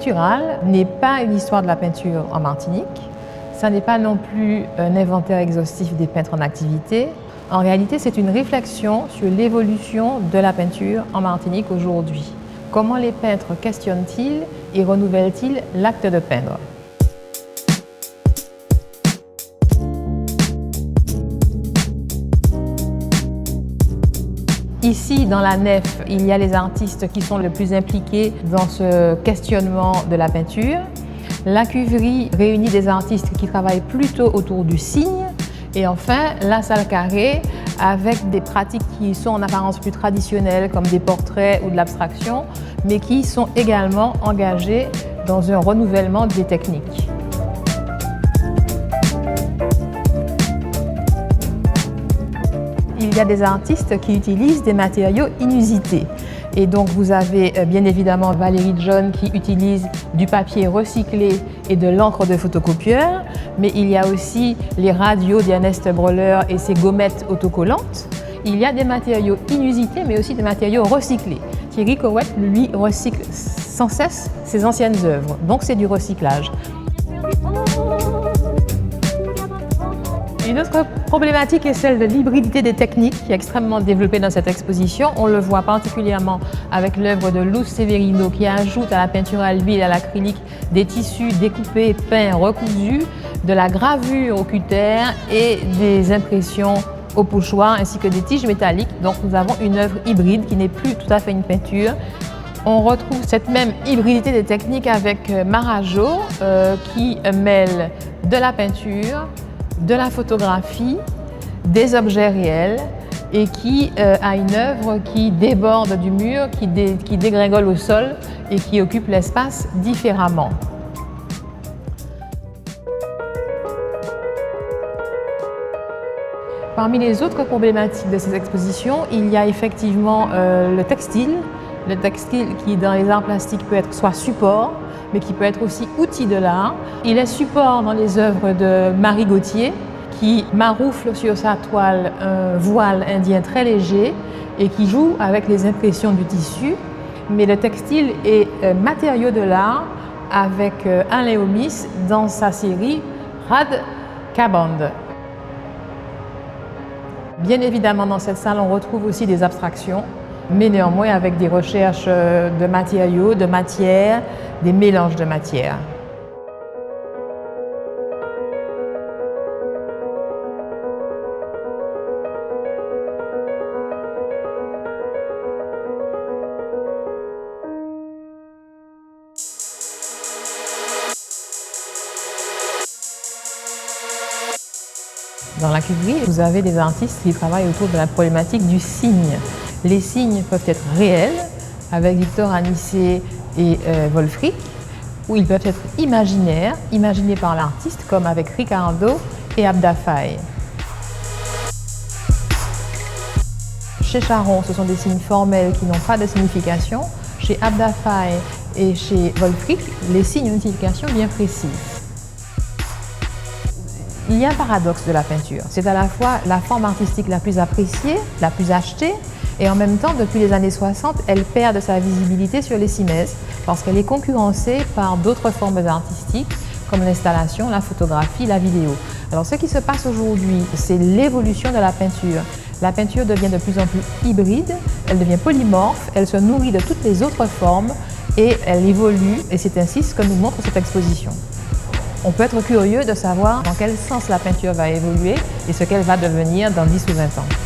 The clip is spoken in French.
pictural n'est pas une histoire de la peinture en Martinique. Ça n'est pas non plus un inventaire exhaustif des peintres en activité. En réalité, c'est une réflexion sur l'évolution de la peinture en Martinique aujourd'hui. Comment les peintres questionnent-ils et renouvellent-ils l'acte de peindre? Ici, dans la nef, il y a les artistes qui sont le plus impliqués dans ce questionnement de la peinture. La cuverie réunit des artistes qui travaillent plutôt autour du signe. Et enfin, la salle carrée, avec des pratiques qui sont en apparence plus traditionnelles, comme des portraits ou de l'abstraction, mais qui sont également engagés dans un renouvellement des techniques. Il y a des artistes qui utilisent des matériaux inusités. Et donc vous avez bien évidemment Valérie John qui utilise du papier recyclé et de l'encre de photocopieur, mais il y a aussi les radios d'Ernest Breuler et ses gommettes autocollantes. Il y a des matériaux inusités, mais aussi des matériaux recyclés. Thierry Cowett, lui, recycle sans cesse ses anciennes œuvres, donc c'est du recyclage. Une autre problématique est celle de l'hybridité des techniques qui est extrêmement développée dans cette exposition. On le voit particulièrement avec l'œuvre de Luz Severino qui ajoute à la peinture à l'huile et à l'acrylique des tissus découpés, peints, recousus, de la gravure au cutter et des impressions au pochoir ainsi que des tiges métalliques. Donc nous avons une œuvre hybride qui n'est plus tout à fait une peinture. On retrouve cette même hybridité des techniques avec Marajo qui mêle de la peinture, de la photographie, des objets réels et qui a une œuvre qui déborde du mur, qui dégringole au sol et qui occupe l'espace différemment. Parmi les autres problématiques de ces expositions, il y a effectivement le textile qui dans les arts plastiques peut être soit support, mais qui peut être aussi outil de l'art. Il est support dans les œuvres de Marie Gauthier, qui maroufle sur sa toile un voile indien très léger et qui joue avec les impressions du tissu. Mais le textile est matériau de l'art avec Alain Omis dans sa série Rad Kaband. Bien évidemment, dans cette salle, on retrouve aussi des abstractions, mais néanmoins avec des recherches de matériaux, de matières, des mélanges de matières. Dans la cuverie, vous avez des artistes qui travaillent autour de la problématique du signe. Les signes peuvent être réels, avec Victor Anissé et Wolfric, ou ils peuvent être imaginaires, imaginés par l'artiste, comme avec Ricardo et Abda Faye. Chez Charon, ce sont des signes formels qui n'ont pas de signification. Chez Abda Faye et chez Wolfric, les signes ont une signification bien précise. Il y a un paradoxe de la peinture. C'est à la fois la forme artistique la plus appréciée, la plus achetée, et en même temps, depuis les années 60, elle perd de sa visibilité sur les cimaises parce qu'elle est concurrencée par d'autres formes artistiques comme l'installation, la photographie, la vidéo. Alors ce qui se passe aujourd'hui, c'est l'évolution de la peinture. La peinture devient de plus en plus hybride, elle devient polymorphe, elle se nourrit de toutes les autres formes et elle évolue, et c'est ainsi ce que nous montre cette exposition. On peut être curieux de savoir dans quel sens la peinture va évoluer et ce qu'elle va devenir dans 10 ou 20 ans.